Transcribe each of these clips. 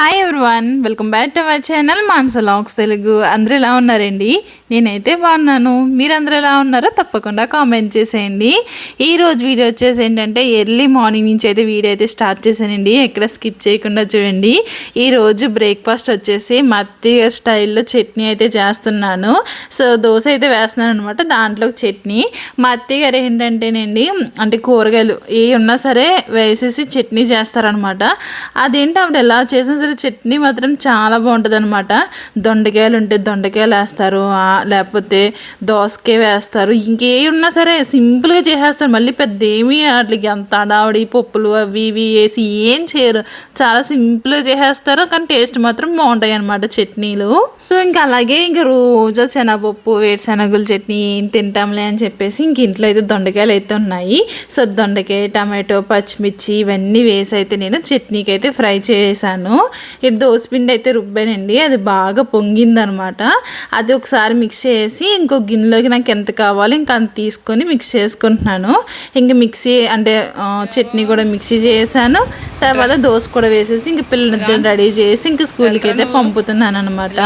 Hi everyone, welcome back to our channel Manasa vlogs Telugu. అందరూ ఎలా ఉన్నారండి? నేనైతే బాగున్నాను. మీరందరూ ఎలా ఉన్నారో తప్పకుండా కామెంట్ చేసేయండి. ఈరోజు వీడియో వచ్చేసి ఏంటంటే ఎర్లీ మార్నింగ్ నుంచి అయితే వీడియో అయితే స్టార్ట్ చేశానండి. ఎక్కడ స్కిప్ చేయకుండా చూడండి. ఈరోజు బ్రేక్ఫాస్ట్ వచ్చేసి మత్తిగా స్టైల్లో చట్నీ అయితే చేస్తున్నాను. సో దోశ అయితే వేస్తున్నాను అనమాట, దాంట్లో చట్నీ. మా అత్తయ్య గారు ఏంటంటేనండి, అంటే కూరగాయలు ఏ ఉన్నా సరే వేసేసి చట్నీ చేస్తారనమాట. అదేంటి ఆవిడ ఎలా చేసినా సరే చట్నీ మాత్రం చాలా బాగుంటుంది అనమాట. దొండకాయలు ఉంటే దొండకాయలు వేస్తారు, లేకపోతే దోసకాయ వేస్తారు, ఇంకే ఉన్నా సరే సింపుల్గా చేసేస్తారు. మళ్ళీ పెద్ద ఏమీ వాటికి అంత అడావిడి పప్పులు అవి ఇవి వేసి ఏం చేయరు, చాలా సింపుల్గా చేసేస్తారు. కానీ టేస్ట్ మాత్రం బాగుంటాయి అనమాట చట్నీలు. సో ఇంకా అలాగే ఇంకా రోజు శనగపప్పు వేరుశనగల చట్నీ ఏం తింటాంలే అని చెప్పేసి ఇంక ఇంట్లో అయితే దొండకాయలు అయితే ఉన్నాయి. సో దొండకాయ, టమాటో, పచ్చిమిర్చి ఇవన్నీ వేసి అయితే నేను చట్నీకి అయితే ఫ్రై చేశాను. ఇటు దోసపిండి అయితే రుబ్బానండి, అది బాగా పొంగిందనమాట. అది ఒకసారి మిక్స్ చేసి ఇంకో గిన్నెలోకి నాకు ఎంత కావాలో ఇంకా అంత తీసుకొని మిక్స్ చేసుకుంటున్నాను. ఇంకా మిక్సీ అంటే చట్నీ కూడా మిక్సీ చేసాను. తర్వాత దోశ కూడా వేసేసి ఇంక పిల్లలు రెడీ చేసి ఇంక స్కూల్కి అయితే పంపుతున్నాను అనమాట.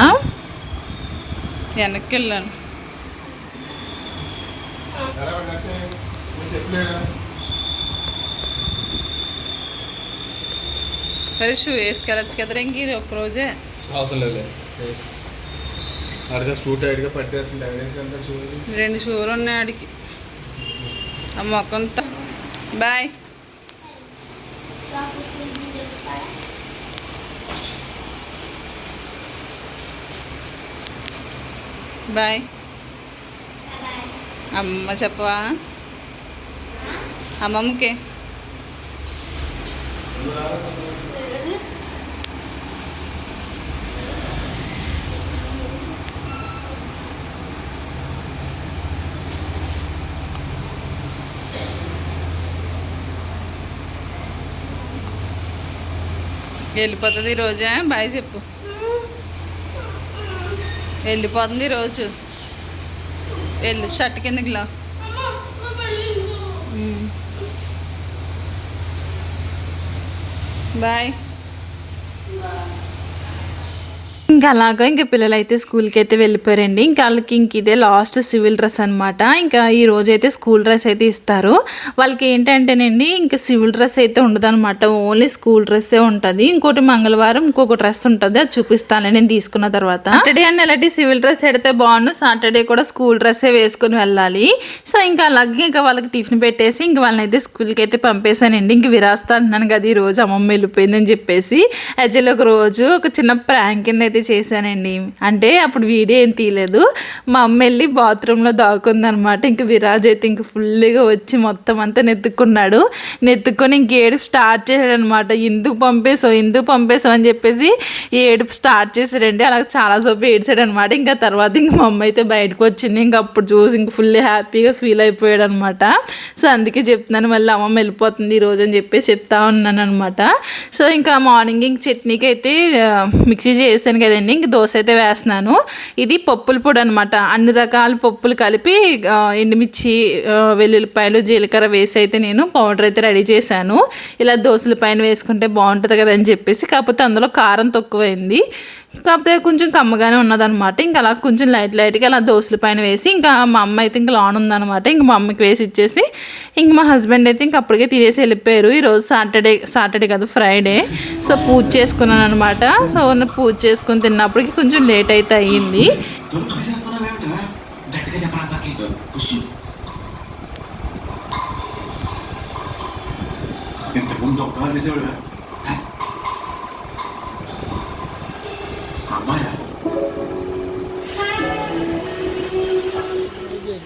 వెనక్కి వెళ్ళాను. సరే షూ వేసుకెళ్ళచ్చు కదరా, ఇంక ఇది ఒక రోజే అవసరం లేదు. రెండు షూలు ఉన్నాయి ఆడికి. ఆ మొక్కంతా బాయ్. బాయ్ అమ్మ చెప్పవా అమ్మమ్మకి? వెళ్ళిపోతుంది ఈరోజే, బాయ్ చెప్పు. వెళ్ళిపోతుంది ఈరోజు. వెళ్ళు, షర్ట్ కిందకి లా. బాయ్. ఇంకా అలాగా ఇంకా పిల్లలు అయితే స్కూల్కి అయితే వెళ్ళిపోయారండి. ఇంకా వాళ్ళకి ఇంక ఇదే లాస్ట్ సివిల్ డ్రెస్ అనమాట. ఇంకా ఈ రోజు అయితే స్కూల్ డ్రెస్ అయితే ఇస్తారు వాళ్ళకి. ఏంటంటేనండి ఇంకా సివిల్ డ్రెస్ అయితే ఉండదు అనమాట, ఓన్లీ స్కూల్ డ్రెస్సే ఉంటుంది. ఇంకోటి మంగళవారం ఇంకొక డ్రెస్ ఉంటుంది, అది చూపిస్తాను నేను తీసుకున్న తర్వాత. సాటర్డే అని ఎలాంటి సివిల్ డ్రెస్ పెడితే బాగుండు, సాటర్డే కూడా స్కూల్ డ్రెస్సే వేసుకుని వెళ్ళాలి. సో ఇంకా అలాగే ఇంకా వాళ్ళకి టిఫిన్ పెట్టేసి ఇంక వాళ్ళని అయితే స్కూల్కి అయితే పంపేశానండి. ఇంక విరాస్తా అంటున్నాను కదా, ఈ రోజు అమ్మమ్మ వెళ్ళిపోయిందని చెప్పేసి యాక్చువల్లీ ఒక రోజు ఒక చిన్న ప్రాంక్ కింద అయితే చేశానండి. అంటే అప్పుడు వీడియో ఏం తీయలేదు, మా అమ్మ వెళ్ళి బాత్రూంలో దాక్కుందనమాట. ఇంక విరాజ్ అయితే ఇంక ఫుల్గా వచ్చి మొత్తం అంతా నెత్తుకొని ఇంక ఏడుపు స్టార్ట్ చేశాడనమాట. ఎందుకు పంపేసావు అని చెప్పేసి ఏడుపు స్టార్ట్ చేశాడండి. అలా చాలాసేపు ఏడ్చాడనమాట. ఇంకా తర్వాత ఇంక మా అమ్మ అయితే బయటకు వచ్చింది. ఇంక అప్పుడు చూసి ఇంక ఫుల్ హ్యాపీగా ఫీల్ అయిపోయాడు అనమాట. సో అందుకే చెప్తున్నాను, మళ్ళీ అమ్మమ్మ వెళ్ళిపోతుంది ఈరోజు అని చెప్పేసి చెప్తా ఉన్నాను అనమాట. సో ఇంకా మార్నింగ్ ఇంక చట్నీకి అయితే మిక్సీ చేసాను కదండి, ఇంక దోశ అయితే వేస్తున్నాను. ఇది పప్పుల పొడి అనమాట, అన్ని రకాల పప్పులు కలిపి ఎండుమిర్చి, వెల్లుల్లిపాయలు, జీలకర్ర వేసి అయితే నేను పౌడర్ అయితే రెడీ చేశాను. ఇలా దోశల పైన వేసుకుంటే బాగుంటుంది కదా అని చెప్పేసి. కాకపోతే అందులో కారం తక్కువైంది, కాకపోతే కొంచెం కమ్మగానే ఉన్నదనమాట. ఇంకా అలా కొంచెం లైట్గా అలా దోశల పైన వేసి ఇంకా మా అమ్మ అయితే ఇంకా లాన్ ఉందనమాట, ఇంక మా అమ్మకి వేసి ఇచ్చేసి ఇంక మా హస్బెండ్ అయితే ఇంక అప్పటికే తినేసి వెళ్ళిపోయారు. ఈరోజు సాటర్డే కాదు, ఫ్రైడే. సో పూజ చేసుకున్నాను అనమాట. సో పూజ చేసుకుని తిన్నప్పటికి కొంచెం లేట్ అయితే అయ్యింది.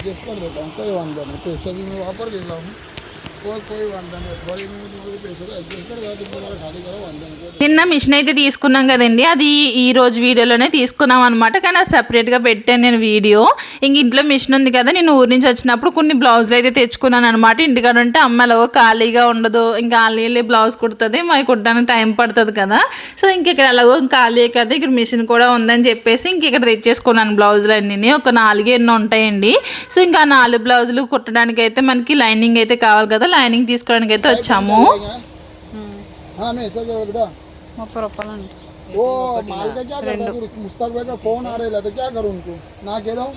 डिस्काउंट देता हूँ, कोई वादा नहीं, पैसे भी मैं वापस दे रहा हूँ, कोई वादा नहीं। बड़ी पैसे का एडजस्ट कर तुम्हारा खाली करो, वादा नहीं। నిన్న మిషన్ అయితే తీసుకున్నాం కదండి, అది ఈ రోజు వీడియోలోనే తీసుకున్నాం అనమాట. కానీ అది సపరేట్గా పెట్టాను నేను వీడియో. ఇంక ఇంట్లో మిషన్ ఉంది కదా, నేను ఊరి నుంచి వచ్చినప్పుడు కొన్ని బ్లౌజులు అయితే తెచ్చుకున్నాను అనమాట. ఇంటికాడ ఉంటే అమ్మలో ఖాళీగా ఉండదు, ఇంకా వాళ్ళే బ్లౌజ్ కుడుతుంది, మాకు కుట్టడానికి టైం పడుతుంది కదా. సో ఇంక ఇక్కడ అలాగో ఖాళీ కదా, ఇక్కడ మిషన్ కూడా ఉందని చెప్పేసి ఇంక ఇక్కడ తెచ్చేసుకున్నాను బ్లౌజులు అన్నీ. ఒక 4 ఎన్నో ఉంటాయండి. సో ఇంకా 4 బ్లౌజులు కుట్టడానికి అయితే మనకి లైనింగ్ అయితే కావాలి కదా, లైనింగ్ తీసుకోవడానికి అయితే వచ్చాము. 30 రూపాయలు అండి. वो माल का क्या करता है? मुश्ताक भाई का फोन आ रहा है तो क्या करूँ उनको ना कह दूँ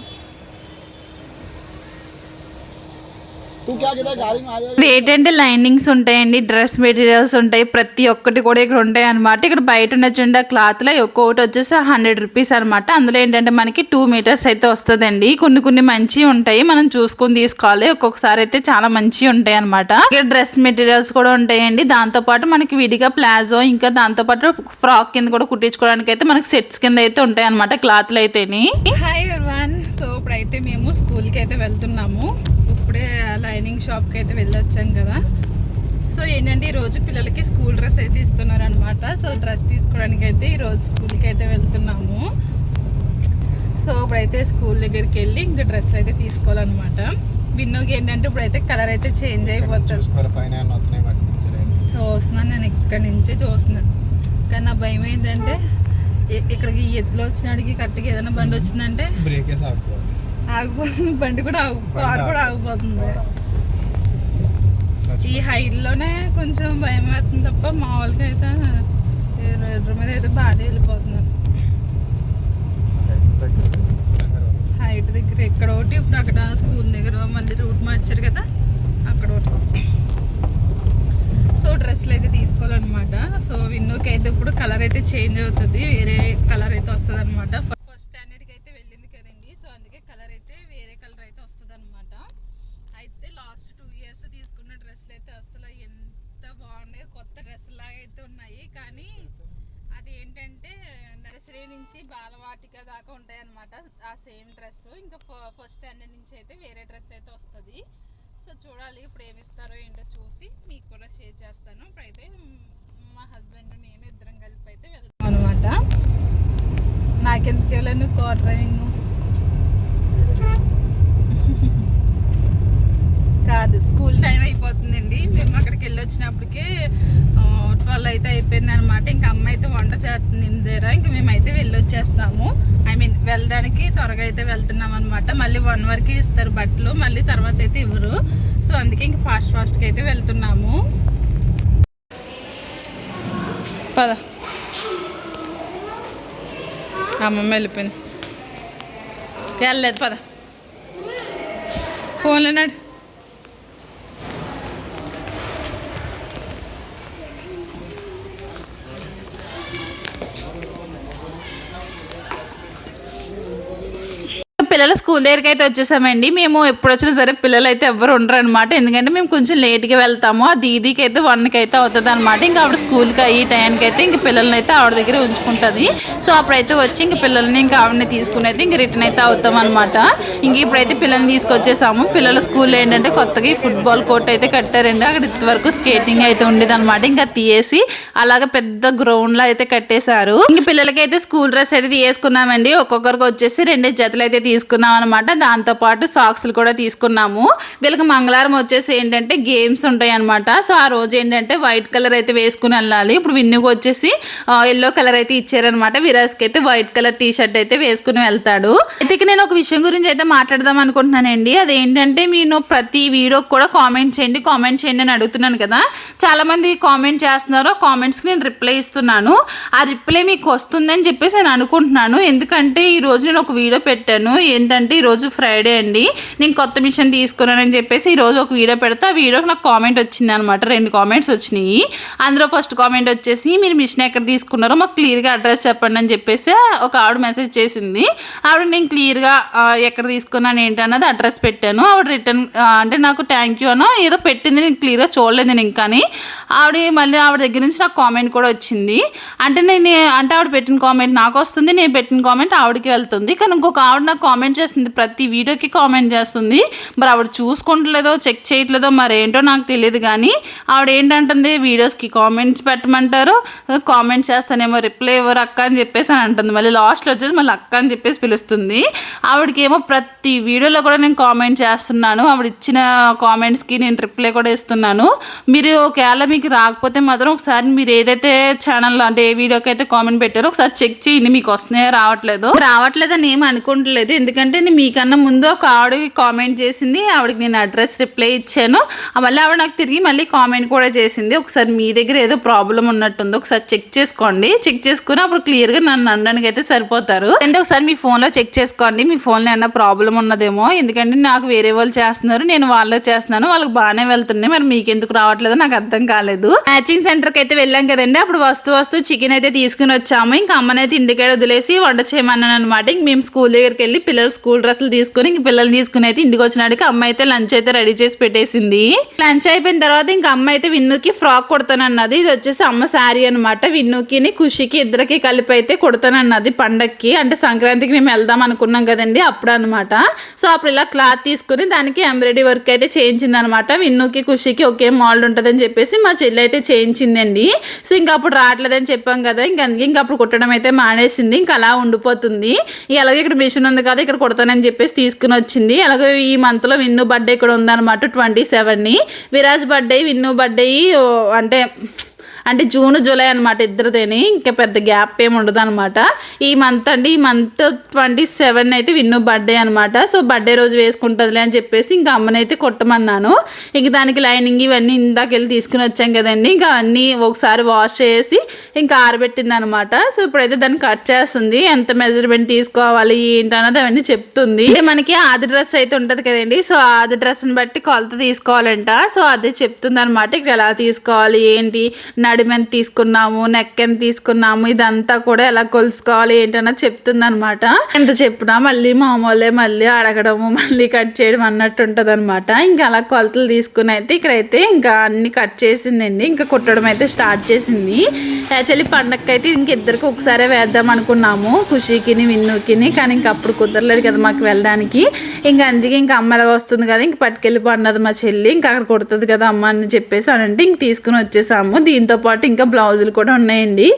तू क्या कहता है गाड़ी में आ जाएगा ఇక్కడ ఏంటంటే లైనింగ్స్ ఉంటాయండి, డ్రెస్ మెటీరియల్స్ ఉంటాయి, ప్రతి ఒక్కటి కూడా ఇక్కడ ఉంటాయి అనమాట. ఇక్కడ బయట ఉన్న చూడండి క్లాత్లో ఒక్కొక్కటి వచ్చేసి 100 రూపీస్ అనమాట. అందులో ఏంటంటే మనకి 2 మీటర్స్ అయితే వస్తుందండి. కొన్ని మంచివి ఉంటాయి, మనం చూసుకొని తీసుకోవాలి. ఒక్కొక్కసారి అయితే చాలా మంచివి ఉంటాయి అనమాట. ఇక్కడ డ్రెస్ మెటీరియల్స్ కూడా ఉంటాయండి. దాంతోపాటు మనకి విడిగా ప్లాజో, ఇంకా దాంతోపాటు ఫ్రాక్ కింద కూడా కుట్టించుకోవడానికి అయితే మనకి సెట్స్ కింద అయితే ఉంటాయి అనమాట క్లాత్లు అయితేని. హాయ్ ఎవరివన్, సో ఇప్పుడైతే మేము స్కూల్కి అయితే వెళ్తున్నాము. ఇప్పుడే లైనింగ్ షాప్కి అయితే వెళ్ళొచ్చాం కదా. సో ఏంటంటే ఈరోజు పిల్లలకి స్కూల్ డ్రెస్ అయితే ఇస్తున్నారనమాట. సో డ్రెస్ తీసుకోవడానికి అయితే ఈరోజు స్కూల్కి అయితే వెళ్తున్నాము. సో ఇప్పుడైతే స్కూల్ దగ్గరికి వెళ్ళి ఇంకా డ్రెస్లు అయితే తీసుకోవాలన్నమాట. విన్నోకి ఏంటంటే ఇప్పుడైతే కలర్ అయితే చేంజ్ అయిపోతుంది. చూస్తున్నాను, నేను ఇక్కడ నుంచే చూస్తున్నాను. కానీ నా భయం ఏంటంటే ఇక్కడికి ఎత్తులో వచ్చినాడికి కరెక్ట్గా ఏదైనా బండి వచ్చిందంటే ఆగిపోతుంది, బండి కూడా కారు కూడా ఆగిపోతుంది. ఈ హైట్లోనే కొంచెం భయం అవుతుంది తప్ప మామూలుగా అయితే రోడ్డు మీద అయితే బాగానే వెళ్ళిపోతున్నాను. హైట్ దగ్గర ఎక్కడ ఒకటి, ఇప్పుడు అక్కడ స్కూల్ దగ్గర మళ్ళీ రూట్ మార్చారు కదా అక్కడ ఒకటి. సో డ్రెస్సులు అయితే తీసుకోవాలన్నమాట. సో విన్నోకి అయితే ఇప్పుడు కలర్ అయితే చేంజ్ అవుతుంది, వేరే కలర్ అయితే వస్తుంది అనమాట. ఫస్ట్ స్టాండర్డ్కి అయితే వెళ్ళింది కదండి, సో అందుకే కలర్ అయితే వేరే కలర్ అయితే వస్తుంది అనమాట. అయితే లాస్ట్ 2 years తీసుకున్న డ్రెస్సులు అయితే అసలు ఎంత బాగున్నాయి, కొత్త డ్రెస్సులు లాగా అయితే ఉన్నాయి. కానీ అది ఏంటంటే నర్సరీ నుంచి బాలవాటిక దాకా ఉంటాయి అనమాట ఆ సేమ్ డ్రెస్. ఇంకా ఫస్ట్ స్టాండర్డ్ నుంచి అయితే వేరే డ్రెస్ అయితే వస్తుంది. సో చూడాలి ఇప్పుడు ఏమి ఇస్తారో ఏంటో చూసి మీకు కూడా షేర్ చేస్తాను. ఇప్పుడైతే మా హస్బెండ్ నేను ఇద్దరం కలిపి అయితే వెళ్తాం అనమాట. నాకెందుకు వెళ్ళాను కార్ డ్రైవింగ్ కాదు, స్కూల్ టైం అయిపోతుందండి. మేము అక్కడికి వెళ్ళి వచ్చినప్పటికే 12 అయితే అయిపోయింది అనమాట. ఇంకా అమ్మ అయితే వంట చేస్తుంది దగ్గర. ఇంకా మేమైతే వెళ్ళి వచ్చేస్తాము. వెళ్ళడానికి త్వరగా అయితే వెళ్తున్నాం అనమాట. మళ్ళీ 1 వరకు ఇస్తారు బట్టలు, మళ్ళీ తర్వాత అయితే ఇవ్వరు. సో అందుకే ఇంకా ఫాస్ట్గా అయితే వెళ్తున్నాము. పద, అమ్మమ్మ వెళ్ళిపోయింది, వెళ్ళలేదు. పద ఫోన్లో నాడు. పిల్లల స్కూల్ దగ్గరికి అయితే వచ్చేసామండి. మేము ఎప్పుడు వచ్చినా సరే పిల్లలు అయితే ఎవరు ఉండరు అనమాట. ఎందుకంటే మేము కొంచెం లేట్గా వెళ్తాము. ఆ దీదీకి అయితే 1కి అయితే అవుతుంది అనమాట. ఇంకా ఆవిడ స్కూల్కి అయ్యి టైంకి అయితే ఇంక పిల్లల్ని అయితే ఆవిడ దగ్గర ఉంచుకుంటుంది. సో అప్పుడైతే వచ్చి ఇంక పిల్లల్ని ఇంకా ఆవిడని తీసుకుని అయితే ఇంక రిటర్న్ అయితే అవుతాం అనమాట. ఇంక ఇప్పుడైతే పిల్లల్ని తీసుకొచ్చేసాము. పిల్లల స్కూల్లో ఏంటంటే కొత్తగా ఈ ఫుట్బాల్ కోర్ట్ అయితే కట్టారండి. అక్కడ ఇంతవరకు స్కేటింగ్ అయితే ఉండేది అనమాట. ఇంకా తీసేసి అలాగే పెద్ద గ్రౌండ్లో అయితే కట్టేశారు. ఇంక పిల్లలకి అయితే స్కూల్ డ్రెస్ అయితే తీసుకున్నామండి. ఒక్కొక్కరికి వచ్చేసి 2 జతలు అయితే తీసుకున్నాం అనమాట. దాంతోపాటు సాక్స్లు కూడా తీసుకున్నాము. వీళ్ళకి మంగళవారం వచ్చేసి ఏంటంటే గేమ్స్ ఉంటాయి అనమాట. సో ఆ రోజు ఏంటంటే వైట్ కలర్ అయితే వేసుకుని వెళ్ళాలి. ఇప్పుడు విన్నుకు వచ్చేసి ఎల్లో కలర్ అయితే ఇచ్చారనమాట. విరాజ్కి అయితే వైట్ కలర్ టీ షర్ట్ అయితే వేసుకుని వెళ్తాడు. అయితే నేను ఒక విషయం గురించి అయితే మాట్లాడదాం అనుకుంటున్నానండి. అదేంటంటే నేను ప్రతి వీడియోకి కూడా కామెంట్ చేయండి అని అడుగుతున్నాను కదా. చాలా మంది కామెంట్ చేస్తున్నారు. కామెంట్స్కి నేను రిప్లై ఇస్తున్నాను. ఆ రిప్లై మీకు వస్తుందని చెప్పేసి నేను అనుకుంటున్నాను. ఎందుకంటే ఈరోజు నేను ఒక వీడియో పెట్టాను. ఏంటంటే ఈరోజు ఫ్రైడే అండి, నేను కొత్త మిషన్ తీసుకున్నానని చెప్పేసి ఈరోజు ఒక వీడియో పెడితే ఆ వీడియోకి నాకు కామెంట్ వచ్చింది అనమాట. 2 కామెంట్స్ వచ్చినాయి. అందులో ఫస్ట్ కామెంట్ వచ్చేసి మీరు మిషన్ ఎక్కడ తీసుకున్నారో మాకు క్లియర్గా అడ్రస్ చెప్పండి అని చెప్పేసి ఒక ఆవిడ మెసేజ్ చేసింది. ఆవిడ నేను క్లియర్గా ఎక్కడ తీసుకున్నాను ఏంటన్నది అడ్రస్ పెట్టాను. ఆవిడ రిటర్న్ అంటే నాకు థ్యాంక్ యూ అనో ఏదో పెట్టింది, నేను క్లియర్గా చూడలేదు నేను ఇంకాని. మళ్ళీ ఆవిడ దగ్గర నుంచి నాకు కామెంట్ కూడా వచ్చింది. అంటే ఆవిడ పెట్టిన కామెంట్ నాకు వస్తుంది, నేను పెట్టిన కామెంట్ ఆవిడకి వెళ్తుంది. కానీ ఇంకొక ఆవిడ నాకు కామెంట్ చేస్తుంది, ప్రతి వీడియోకి కామెంట్ చేస్తుంది. మరి ఆవిడ చూసుకుంటలేదో చెక్ చేయట్లేదో మరేంటో నాకు తెలియదు. కానీ ఆవిడ ఏంటంటుంది, వీడియోస్కి కామెంట్స్ పెట్టమంటారు, కామెంట్స్ చేస్తానేమో రిప్లై ఎవరు అక్క అని చెప్పేసి అని అంటుంది. మళ్ళీ లాస్ట్లో వచ్చేసి మళ్ళీ అక్క అని చెప్పేసి పిలుస్తుంది. ఆవిడకి ఏమో ప్రతి వీడియోలో కూడా నేను కామెంట్ చేస్తున్నాను. ఆవిడ ఇచ్చిన కామెంట్స్కి నేను రిప్లై కూడా ఇస్తున్నాను. మీరు ఒకవేళ మీకు రాకపోతే మాత్రం ఒకసారి మీరు ఏదైతే ఛానల్లో అంటే ఏ వీడియోకి అయితే కామెంట్ పెట్టారో ఒకసారి చెక్ చేయండి, మీకు వస్తున్నాయో రావట్లేదని ఏమి అనుకోవట్లేదు. ఎందుకంటే నేను మీకన్నా ముందు ఒక ఆవిడకి కామెంట్ చేసింది, ఆవిడకి నేను అడ్రస్ రిప్లై ఇచ్చాను, మళ్ళీ ఆవిడ నాకు తిరిగి మళ్ళీ కామెంట్ కూడా చేసింది. ఒకసారి మీ దగ్గర ఏదో ప్రాబ్లం ఉన్నట్టుంది, ఒకసారి చెక్ చేసుకోండి. చెక్ చేసుకుని అప్పుడు క్లియర్గా నన్ను అనడానికి అయితే సరిపోతారు. అంటే ఒకసారి మీ ఫోన్లో చెక్ చేసుకోండి, మీ ఫోన్లో ఏమైనా ప్రాబ్లం ఉన్నదేమో. ఎందుకంటే నాకు వేరే వాళ్ళు చేస్తున్నారు, నేను వాళ్ళకి చేస్తున్నాను, వాళ్ళకి బాగానే వెళ్తున్నాయి, మరి మీకు ఎందుకు రావట్లేదో నాకు అర్థం కాలేదు. మ్యాచింగ్ సెంటర్కి అయితే వెళ్ళాం కదండి, అప్పుడు వస్తూ చికెన్ అయితే తీసుకుని వచ్చాము. ఇంకా అమ్మనైతే ఇంటికాడ వదిలేసి వంట చేయమన్నాను అనమాట. ఇంక మేము స్కూల్ దగ్గరికి వెళ్ళి పిల్లలు స్కూల్ డ్రెస్సులు తీసుకుని ఇంక పిల్లల్ని తీసుకుని అయితే ఇంటికి వచ్చినాడికి అమ్మ అయితే లంచ్ అయితే రెడీ చేసి పెట్టేసింది. లంచ్ అయిపోయిన తర్వాత ఇంకా అమ్మ అయితే విన్నుకి ఫ్రాక్ కుడతానన్నది. ఇది వచ్చేసి అమ్మ శారీ అనమాట. విన్నుకి ఖుషికి ఇద్దరికి కలిపి అయితే కుడతానన్నది పండక్కి, అంటే సంక్రాంతికి మేము వెళ్దాం అనుకున్నాం కదండి అప్పుడు అనమాట. సో అప్పుడు ఇలా క్లాత్ తీసుకుని దానికి ఎంబ్రాయిడరీ వర్క్ అయితే చేయించింది అనమాట. విన్నుకి ఖుషికి ఒకే మోల్డ్ ఉంటుందని చెప్పేసి మా చెల్లి అయితే చేయించిందండి. సో ఇంకా అప్పుడు రావట్లేదని చెప్పాం కదా, అందుకే ఇంకా అప్పుడు కుట్టడం అయితే మానేసింది, ఇంకా అలా ఉండిపోతుంది. అలాగే ఇక్కడ మిషన్ ఉంది కదా, ఇక్కడ కుడతానని చెప్పేసి తీసుకుని వచ్చింది. అలాగే ఈ మంత్లో విన్ను బర్త్డే ఇక్కడ ఉందన్నమాట 27ని. విరాజ్ బర్త్డే, విన్ను బర్త్డే అంటే జూన్ జూలై అనమాట ఇద్దరిదేని, ఇంకా పెద్ద గ్యాప్ ఏమి ఉండదు అనమాట. ఈ మంత్ 27 అయితే విన్ను బర్త్డే అనమాట. సో బర్త్డే రోజు వేసుకుంటుందిలే అని చెప్పేసి ఇంకా అమ్మనైతే కొట్టమన్నాను. ఇంక దానికి లైనింగ్ ఇవన్నీ ఇందాకెళ్ళి తీసుకుని వచ్చాం కదండి, ఇంకా అన్నీ ఒకసారి వాష్ చేసి ఇంకా ఆరబెట్టింది అనమాట. సో ఇప్పుడైతే దాన్ని కట్ చేస్తుంది, ఎంత మెజర్మెంట్ తీసుకోవాలి ఏంటన్నది అవన్నీ చెప్తుంది. అంటే మనకి ఆది డ్రెస్ అయితే ఉంటుంది కదండి, సో ఆది డ్రెస్ని బట్టి కొలత తీసుకోవాలంట. సో అదే చెప్తుంది అనమాట, ఇక్కడ ఎలా తీసుకోవాలి ఏంటి, నడిమెంత తీసుకున్నాము, నెక్ ఎంత తీసుకున్నాము, ఇదంతా కూడా ఎలా కొలుసుకోవాలి ఏంటన్నది చెప్తుంది అనమాట. ఎంత చెప్పినా మళ్ళీ మామూలే, మళ్ళీ అడగడము మళ్ళీ కట్ చేయడం అన్నట్టు ఉంటుంది అనమాట. ఇంకా అలా కొలతలు తీసుకుని అయితే ఇక్కడైతే ఇంకా అన్ని కట్ చేసిందండి, ఇంకా కుట్టడం అయితే స్టార్ట్ చేసింది. యాక్చువల్లీ పండగకి అయితే ఇంకిద్దరికి ఒకసారి వేద్దాం అనుకున్నాము, ఖుషికిని విన్నుకిని, కానీ ఇంక అప్పుడు కుదరలేదు కదా మాకు వెళ్ళడానికి. ఇంకా అందుకే ఇంకా అమ్మ ఎలా వస్తుంది కదా, ఇంక పట్టుకెళ్ళిపో అన్నది మా చెల్లి, ఇంకా అక్కడ కుడుతుంది కదా అమ్మ అని చెప్పేసి అంటే ఇంక తీసుకుని వచ్చేసాము. దీంతో పాటు ఇంకా బ్లౌజులు కూడా ఉన్నాయండి.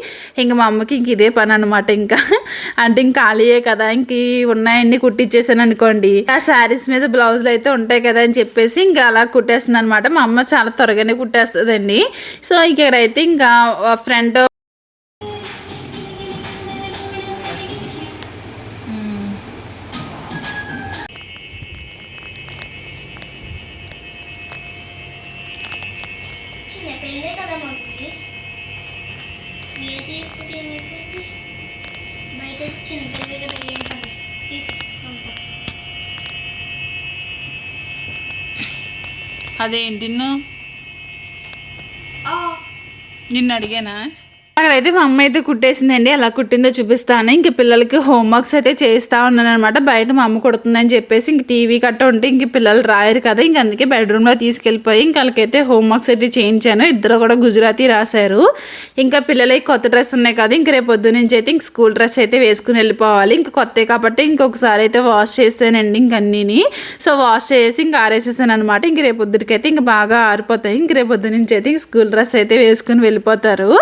ఇంకా మా అమ్మకి ఇంక ఇదే పని అనమాట. ఇంకా అంటే ఇంకా ఖాళీయే కదా, ఇంక ఉన్నాయండి కుట్టించేసాను అనుకోండి, ఆ శారీస్ మీద బ్లౌజులు అయితే ఉంటాయి కదా అని చెప్పేసి ఇంకా అలా కుట్టేస్తుంది అనమాట. మా అమ్మ చాలా త్వరగానే కుట్టేస్తుందండి. సో ఇక్కడైతే ఇంకా ఫ్రంట్ పెళ్ళే కదా మమ్మీ, ఏది ఎక్కితే ఏమైపోయింది, బయట చిన్న పెళ్ళే కదా ఏం పని తీసుకుంటా. అదేంటి నిన్ను అడిగానా? అక్కడైతే మా అమ్మ అయితే కుట్టేసిందండి, ఎలా కుట్టిందో చూపిస్తాను. ఇంక పిల్లలకి హోంవర్క్స్ అయితే చేస్తూ ఉన్నాను అనమాట. బయట మా అమ్మ కుడుతుందని చెప్పేసి ఇంక టీవీ కట్ట ఉంటే ఇంక పిల్లలు రాయరు కదా, ఇంక అందుకే బెడ్రూమ్లో తీసుకెళ్ళిపోయి ఇంక వాళ్ళకైతే హోంవర్క్స్ అయితే చేయించాను. ఇద్దరు కూడా గుజరాతీ రాశారు. ఇంకా పిల్లలకి కొత్త డ్రెస్ ఉన్నాయి కదా, ఇంక రేపు పొద్దు నుంచి అయితే ఇంక స్కూల్ డ్రెస్ అయితే వేసుకుని వెళ్ళిపోవాలి. ఇంక కొత్త కాబట్టి ఇంకొకసారి అయితే వాష్ చేస్తానండి ఇంక అన్నీని. సో వాష్ చేసి ఇంక ఆరేసేసాను అనమాట. ఇంక రేపు పొద్దుకైతే ఇంక బాగా ఆరిపోతాయి. ఇంక రేపు పొద్దు నుంచి అయితే ఇంక స్కూల్ డ్రెస్ అయితే వేసుకుని వెళ్ళిపోతారు.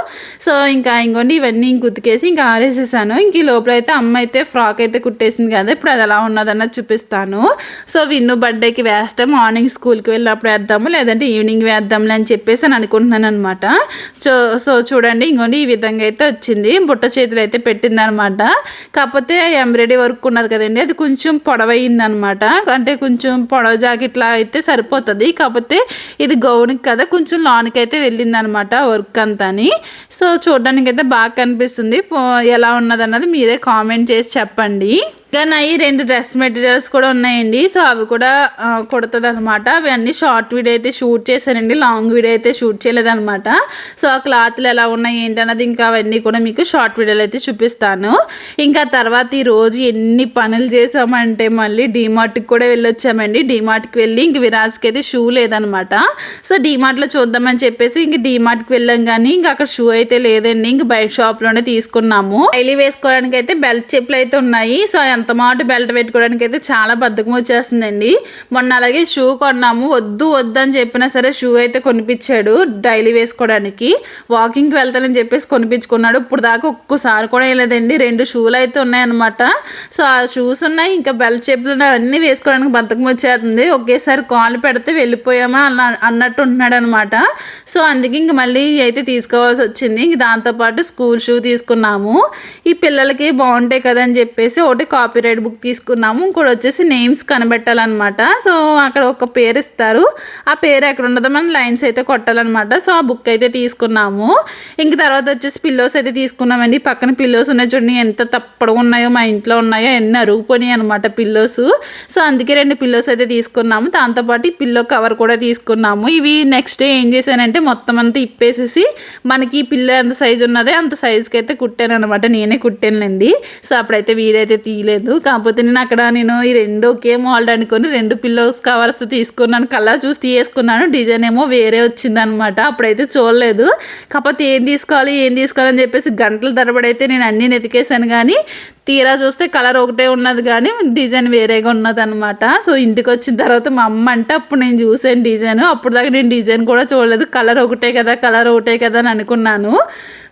సో ఇంకా ఇంకోండి ఇవన్నీ ఇంక ఉతికేసి ఇంకా ఆరేసేసాను. ఇంక ఈ లోపల అయితే అమ్మ అయితే ఫ్రాక్ అయితే కుట్టేసింది కదా, ఇప్పుడు అది ఎలా ఉన్నదన్నది చూపిస్తాను. సో విన్ను బర్త్డేకి వేస్తే మార్నింగ్ స్కూల్కి వెళ్ళినప్పుడు వేద్దాము, లేదంటే ఈవినింగ్ వేద్దాంలే అని చెప్పేసి అని అనుకుంటున్నాను అనమాట. సో చూడండి ఇంకోండి ఈ విధంగా అయితే వచ్చింది, బుట్ట చేతులు అయితే పెట్టింది అనమాట. కాకపోతే ఎంబ్రాయిడరీ వర్క్ ఉన్నది కదండి, అది కొంచెం పొడవయింది అనమాట. అంటే కొంచెం పొడవ జాకెట్లా అయితే సరిపోతుంది, కాకపోతే ఇది గౌన్కి కదా కొంచెం లాన్కి అయితే వెళ్ళింది అనమాట వర్క్ అంతాని. సో చూడడానికి అయితే బాగా కనిపిస్తుంది. ఎలా ఉన్నదన్నది మీరే కామెంట్ చేసి చెప్పండి. ఇంకా నా ఈ 2 డ్రెస్ మెటీరియల్స్ కూడా ఉన్నాయండి. సో అవి కూడా కుడుతుంది అనమాట. అవి అన్నీ షార్ట్ వీడియో అయితే షూట్ చేశానండి, లాంగ్ వీడియో అయితే షూట్ చేయలేదన్నమాట. సో ఆ క్లాత్లు ఎలా ఉన్నాయి ఏంటన్నది ఇంకా అవన్నీ కూడా మీకు షార్ట్ వీడియోలు అయితే చూపిస్తాను. ఇంకా తర్వాత ఈరోజు ఎన్ని పనులు చేసామంటే మళ్ళీ డీమార్ట్కి కూడా వెళ్ళొచ్చామండి. డీమార్ట్కి వెళ్ళి ఇంక విరాజ్కి అయితే షూ లేదనమాట. సో డీమార్ట్లో చూద్దామని చెప్పేసి ఇంక డీమార్ట్కి వెళ్ళాం, కానీ ఇంకా అక్కడ షూ అయితే లేదు. లేదండి, ఇంక బయట షాప్లోనే తీసుకున్నాము. డైలీ వేసుకోవడానికి అయితే బెల్ట్ చెప్పులు అయితే ఉన్నాయి. సో ఎంత మాట బెల్ట్ పెట్టుకోవడానికి అయితే చాలా బద్ధకం వచ్చేస్తుందండి. మొన్న అలాగే షూ కొన్నాము, వద్దు అని చెప్పినా సరే షూ అయితే కొనిపించాడు డైలీ వేసుకోవడానికి. వాకింగ్కి వెళ్తానని చెప్పేసి కొనిపించుకున్నాడు. ఇప్పుడు దాకా ఒక్కసారి కూడా వేయలేదండి. 2 షూలు అయితే ఉన్నాయన్నమాట. సో ఆ షూస్ ఉన్నాయి, ఇంకా బెల్ట్ చెప్పులు ఉన్నాయి, అన్నీ వేసుకోవడానికి బద్ధకం వచ్చేస్తుంది. ఒకేసారి కాలు పెడితే వెళ్ళిపోయామా అన్నట్టు ఉంటున్నాడు అనమాట. సో అందుకే ఇంక మళ్ళీ అయితే తీసుకోవాల్సి వచ్చింది. ఇంక దాంతోపాటు స్కూల్ షూ తీసుకున్నాము. ఈ పిల్లలకి బాగుంటాయి కదా అని చెప్పేసి ఒకటి కాపీరైట్ బుక్ తీసుకున్నాము, ఇంకోటి వచ్చేసి నేమ్స్ కనిపెట్టాలన్నమాట. సో అక్కడ ఒక పేరు ఇస్తారు, ఆ పేరు ఎక్కడ ఉండదో మనం లైన్స్ అయితే కొట్టాలన్నమాట. సో ఆ బుక్ అయితే తీసుకున్నాము. ఇంక తర్వాత వచ్చేసి పిల్లోస్ అయితే తీసుకున్నామండి. పక్కన పిల్లోస్ ఉన్నాయి చూడండి, ఎంత తప్పడుగా ఉన్నాయో, మా ఇంట్లో ఉన్నాయో, ఎన్ని అరుగుపోయినాయి అనమాట పిల్లోస్. సో అందుకే 2 పిల్లోస్ అయితే తీసుకున్నాము. దాంతోపాటు ఈ పిల్లో కవర్ కూడా తీసుకున్నాము. ఇవి నెక్స్ట్ డే ఏం చేశానంటే మొత్తం అంతా ఇప్పేసేసి మనకి పిల్లో ఎంత సైజు ఉన్నదో అంత సైజుకి అయితే కుట్టాను అనమాట. నేనే కుట్టానులేండి. సో అప్పుడైతే వీడైతే తీయలేదు. కాకపోతే నేను ఈ 2 ఒకే మోల్డ్ అనుకొని 2 పిల్లోస్ కవర్స్ తీసుకున్నాను. కలర్ చూసి తీసుకున్నాను, డిజైన్ ఏమో వేరే వచ్చిందనమాట. అప్పుడైతే చూడలేదు. కాకపోతే ఏం తీసుకోవాలని చెప్పేసి గంటల తరబడి అయితే నేను అన్నీ వెతికేసాను, కానీ తీరా చూస్తే కలర్ ఒకటే ఉన్నది కానీ డిజైన్ వేరేగా ఉన్నది అనమాట. సో ఇంటికి వచ్చిన తర్వాత మా అమ్మ అంటే అప్పుడు నేను చూసాను డిజైన్. అప్పుడు దాకా నేను డిజైన్ కూడా చూడలేదు. కలర్ ఒకటే కదా అని అనుకున్నాను.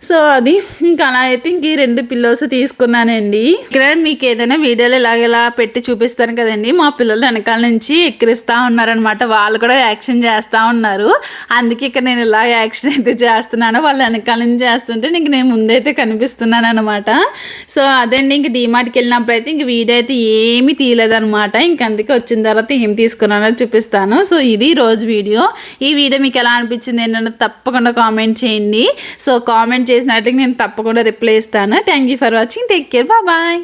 సో అది ఇంకా అలా అయితే ఇంక ఈ 2 పిల్లోస్ తీసుకున్నానండి. ఇక్కడ మీకు ఏదైనా వీడియోలు ఇలా పెట్టి చూపిస్తాను కదండి, మా పిల్లలు వెనకాల నుంచి ఎక్కిరిస్తూ ఉన్నారనమాట. వాళ్ళు కూడా యాక్షన్ చేస్తూ ఉన్నారు. అందుకే ఇక్కడ నేను ఇలా యాక్షన్ అయితే చేస్తున్నాను. వాళ్ళు వెనకాల నుంచి చేస్తుంటే నేను ముందైతే కనిపిస్తున్నాను అనమాట. సో అదండి, ఇంక డీమార్ట్కి వెళ్ళినప్పుడు అయితే ఇంక వీడియో అయితే ఏమీ తీయలేదనమాట. ఇంక అందుకే వచ్చిన తర్వాత ఏం తీసుకున్నానో చూపిస్తాను. సో ఇది రోజు వీడియో. ఈ వీడియో మీకు ఎలా అనిపించింది ఏంటంటే తప్పకుండా కామెంట్ చేయండి. సో కామెంట్ చేసినట్టుగా నేను తప్పకుండా రిప్లై ఇస్తాను. Thank you for watching. Take care. Bye.